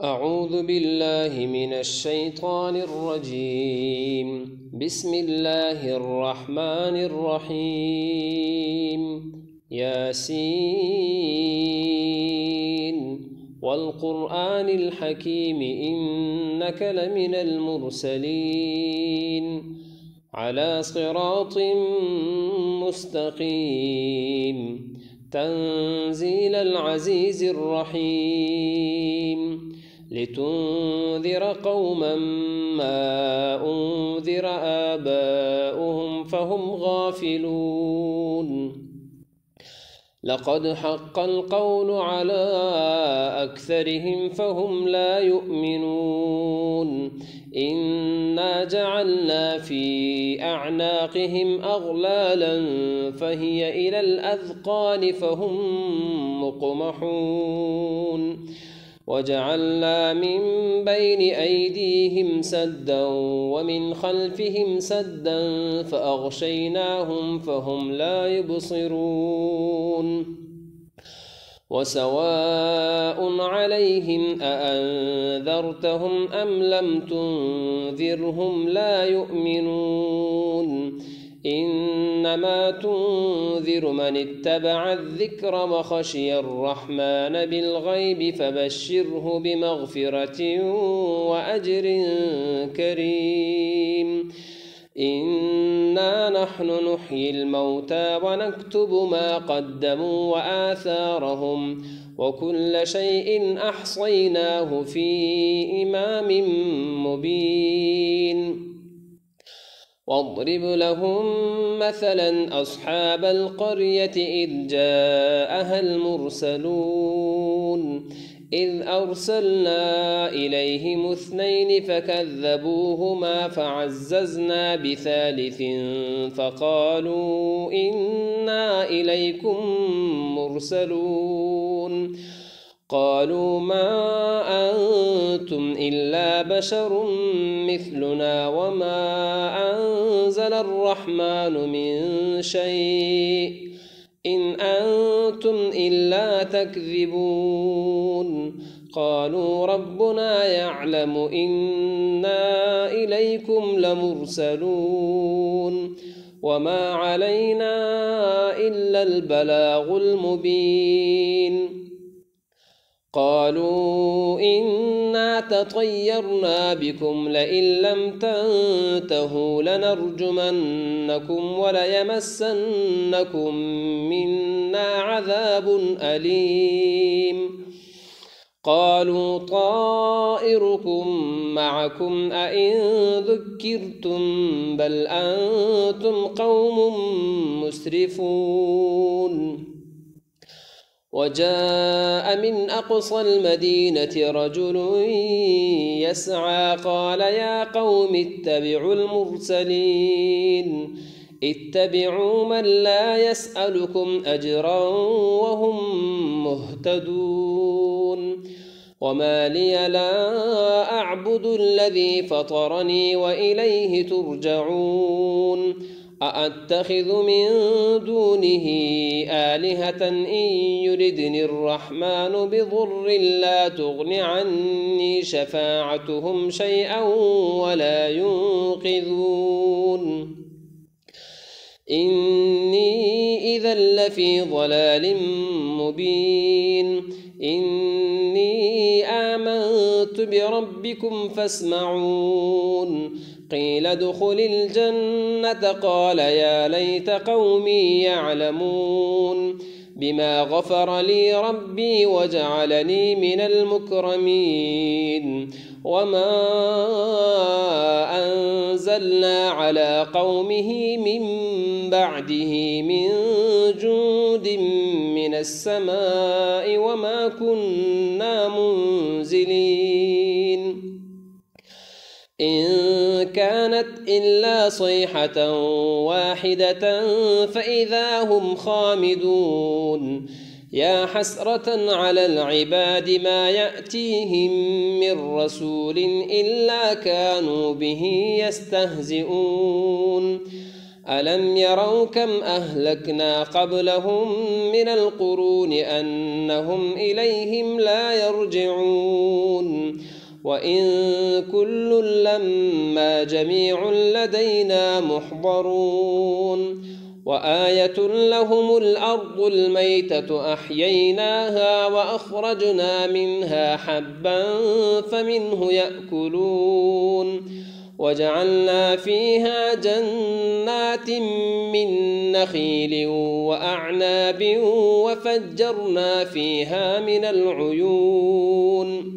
أعوذ بالله من الشيطان الرجيم. بسم الله الرحمن الرحيم. ياسين والقرآن الحكيم إنك لمن المرسلين على صراط مستقيم تنزيل العزيز الرحيم لتنذر قوما ما أنذر آباؤهم فهم غافلون. لقد حق القول على أكثرهم فهم لا يؤمنون. إنا جعلنا في أعناقهم أغلالا فهي إلى الأذقان فهم مقمحون. وجعلنا من بين أيديهم سدا ومن خلفهم سدا فأغشيناهم فهم لا يبصرون. وسواء عليهم أأنذرتهم أم لم تنذرهم لا يؤمنون. إنما تنذر من اتبع الذكر وخشي الرحمن بالغيب فبشره بمغفرة وأجر كريم. إنا نحن نحيي الموتى ونكتب ما قدموا وآثارهم وكل شيء أحصيناه في إمام مبين. واضرب لهم مثلا أصحاب القرية إذ جاءها المرسلون إذ أرسلنا إليهم اثنين فكذبوهما فعززنا بثالث فقالوا إنا إليكم مرسلون. قالوا ما أنتم إلا بشر مثلنا وما أنزل الرحمن من شيء إن أنتم إلا تكذبون. قالوا ربنا يعلم إنا إليكم لمرسلون وما علينا إلا البلاغ المبين. قالوا إنا تطيرنا بكم لئن لم تنتهوا لنرجمنكم وليمسنكم منا عذاب أليم. قالوا طائركم معكم أئن ذكرتم بل أنتم قوم مسرفون. وجاء من أقصى المدينة رجل يسعى قال يا قوم اتبعوا المرسلين اتبعوا من لا يسألكم أجرا وهم مهتدون. وما لي لا أعبد الذي فطرني وإليه ترجعون. أأتخذ من دونه آلهة إن يردني الرحمن بضر لا تغن عني شفاعتهم شيئا ولا ينقذون. إني إذا لفي ضلال مبين. إني آمنت بربكم فاسمعون. قيل ادخل الجنة قال يا ليت قومي يعلمون بما غفر لي ربي وجعلني من المكرمين. وما أنزلنا على قومه من بعده من جود من السماء وما كنا منزلين. إن كانت إلا صيحة واحدة فإذا هم خامدون. يا حسرة على العباد ما يأتيهم من رسول إلا كانوا به يستهزئون. ألم يروا كم أهلكنا قبلهم من القرون أنهم إليهم لا يرجعون وإن كل لما جميع لدينا محضرون وآية لهم الأرض الميتة أحييناها وأخرجنا منها حبا فمنه يأكلون وجعلنا فيها جنات من نخيل وأعناب وفجرنا فيها من العيون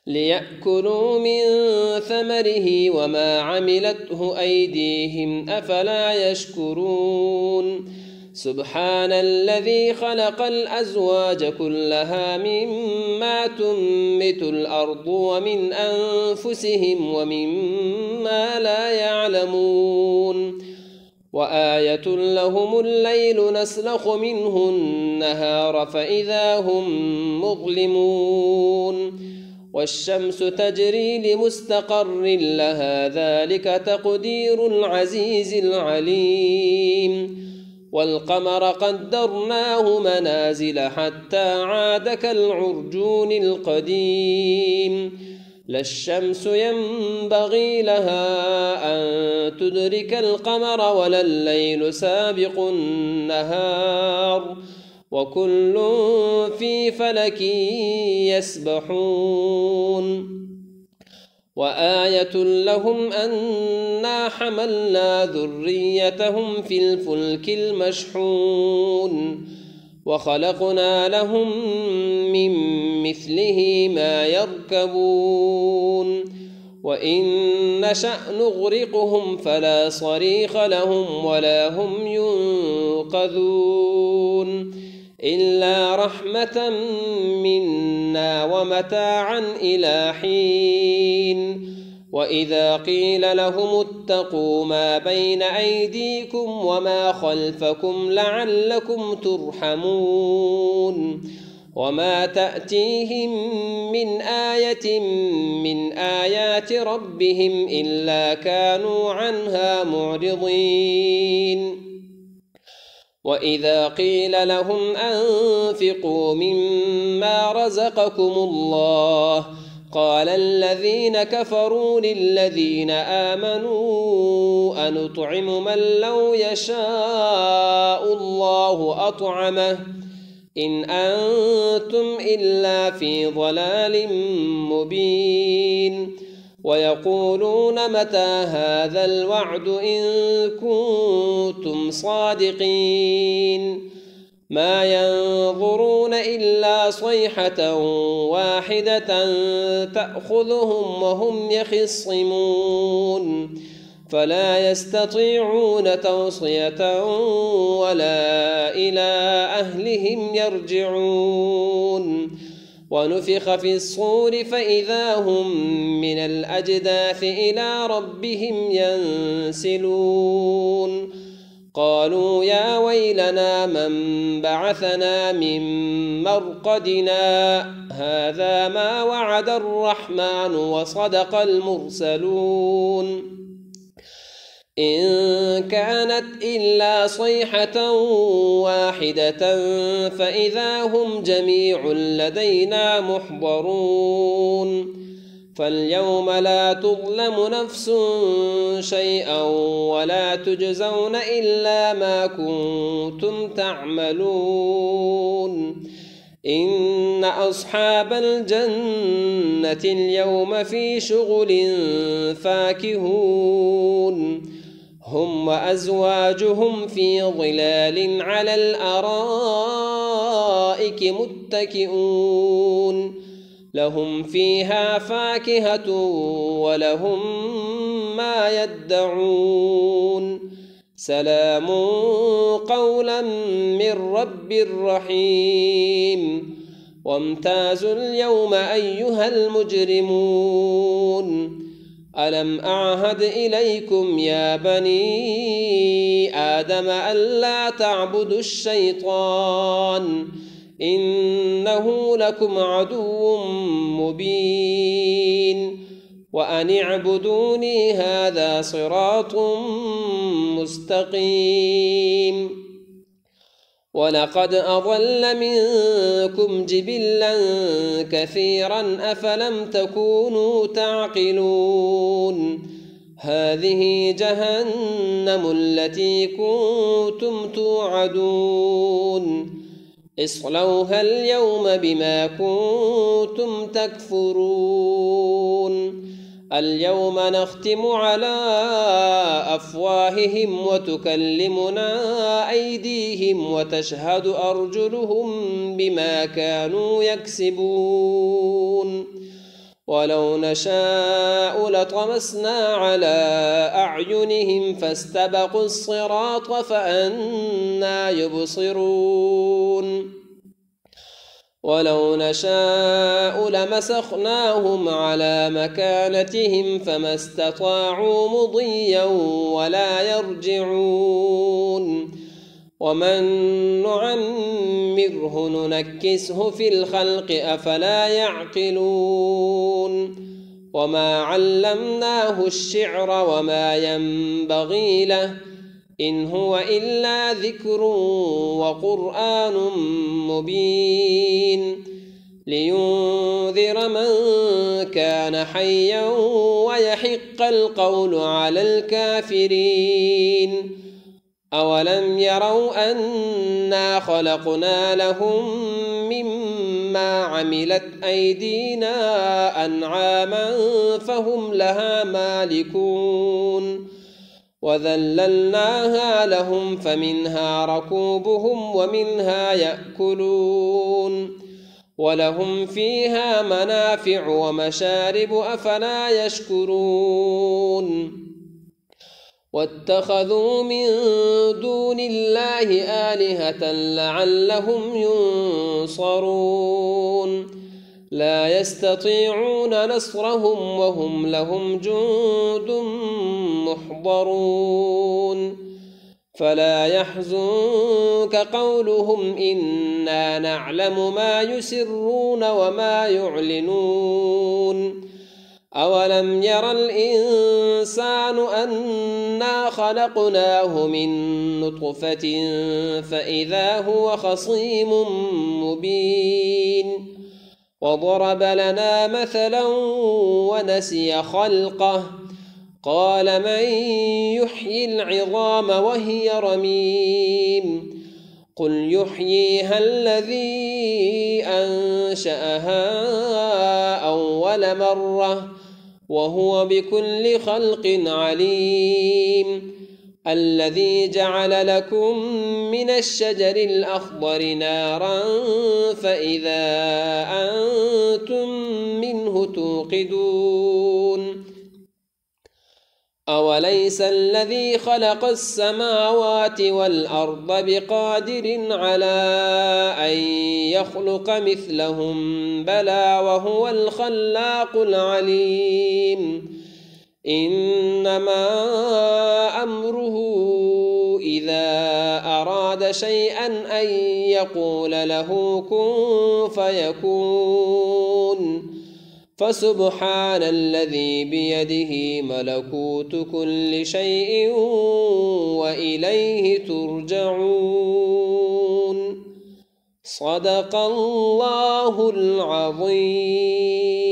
ليأكلوا من ثمره وما عملته أيديهم أفلا يشكرون سبحان الذي خلق الأزواج كلها مما تنبت الأرض ومن أنفسهم ومما لا يعلمون وآية لهم الليل نسلخ منه النهار فإذا هم مظلمون والشمس تجري لمستقر لها ذلك تقدير العزيز العليم والقمر قدرناه منازل حتى عاد كالعرجون القديم لا الشمس ينبغي لها أن تدرك القمر ولا الليل سابق النهار وكل في فلك يسبحون وآية لهم أنا حملنا ذريتهم في الفلك المشحون وخلقنا لهم من مثله ما يركبون وإن نشأ نغرقهم فلا صريخ لهم ولا هم ينقذون إلا رحمة منا ومتاعا إلى حين وإذا قيل لهم اتقوا ما بين أيديكم وما خلفكم لعلكم ترحمون وما تأتيهم من آية من آيات ربهم إلا كانوا عنها معرضين وإذا قيل لهم أنفقوا مما رزقكم الله قال الذين كفروا للذين آمنوا أنطعم من لو يشاء الله أطعمه إن أنتم إلا في ضلال مبين ويقولون متى هذا الوعد إن كنتم صادقين ما ينظرون إلا صيحة واحدة تأخذهم وهم يخصمون فلا يستطيعون توصية ولا إلى أهلهم يرجعون ونفخ في الصور فإذا هم من الأجداث إلى ربهم ينسلون قالوا يا ويلنا من بعثنا من مرقدنا هذا ما وعد الرحمن وصدق المرسلون إن كانت إلا صيحة واحدة فإذا هم جميع لدينا محضرون فاليوم لا تظلم نفس شيئا ولا تجزون إلا ما كنتم تعملون إن أصحاب الجنة اليوم في شغل فاكهون هم وأزواجهم في ظلال على الأرائك متكئون لهم فيها فاكهة ولهم ما يدعون سلام قولا من رب رحيم وامتازوا اليوم أيها المجرمون ألم أعهد إليكم يا بني آدم ألا تعبدوا الشيطان إنه لكم عدو مبين وأن اعبدوني هذا صراط مستقيم ولقد أضل منكم جبلا كثيرا أفلم تكونوا تعقلون هذه جهنم التي كنتم توعدون اصلوها اليوم بما كنتم تكفرون اليوم نختم على أفواههم وتكلمنا أيديهم وتشهد أرجلهم بما كانوا يكسبون ولو نشاء لطمسنا على أعينهم فاستبقوا الصراط فأنى يبصرون ولو نشاء لمسخناهم على مكانتهم فما استطاعوا مضيا ولا يرجعون ومن نعمره ننكسه في الخلق أفلا يعقلون وما علمناه الشعر وما ينبغي له إن هو إلا ذكر وقرآن مبين لينذر من كان حيا ويحق القول على الكافرين أولم يروا أنا خلقنا لهم مما عملت أيدينا أنعاما فهم لها مالكون وذللناها لهم فمنها ركوبهم ومنها يأكلون ولهم فيها منافع ومشارب أفلا يشكرون واتخذوا من دون الله آلهة لعلهم ينصرون لا يستطيعون نصرهم وهم لهم جند محضرون فلا يحزنك قولهم إنا نعلم ما يسرون وما يعلنون أولم ير الإنسان أنا خلقناه من نطفة فإذا هو خصيم مبين وضرب لنا مثلا ونسي خلقه قال من يحيي العظام وهي رميم قل يحييها الذي أنشأها أول مرة وهو بكل خلق عليم الذي جعل لكم من الشجر الأخضر نارا فإذا أنتم منه توقدون أوليس الذي خلق السماوات والأرض بقادر على أن يخلق مثلهم بلى وهو الخلاق العليم إنما أمره إذا أراد شيئا أن يقول له كن فيكون فسبحان الذي بيده ملكوت كل شيء وإليه ترجعون صدق الله العظيم.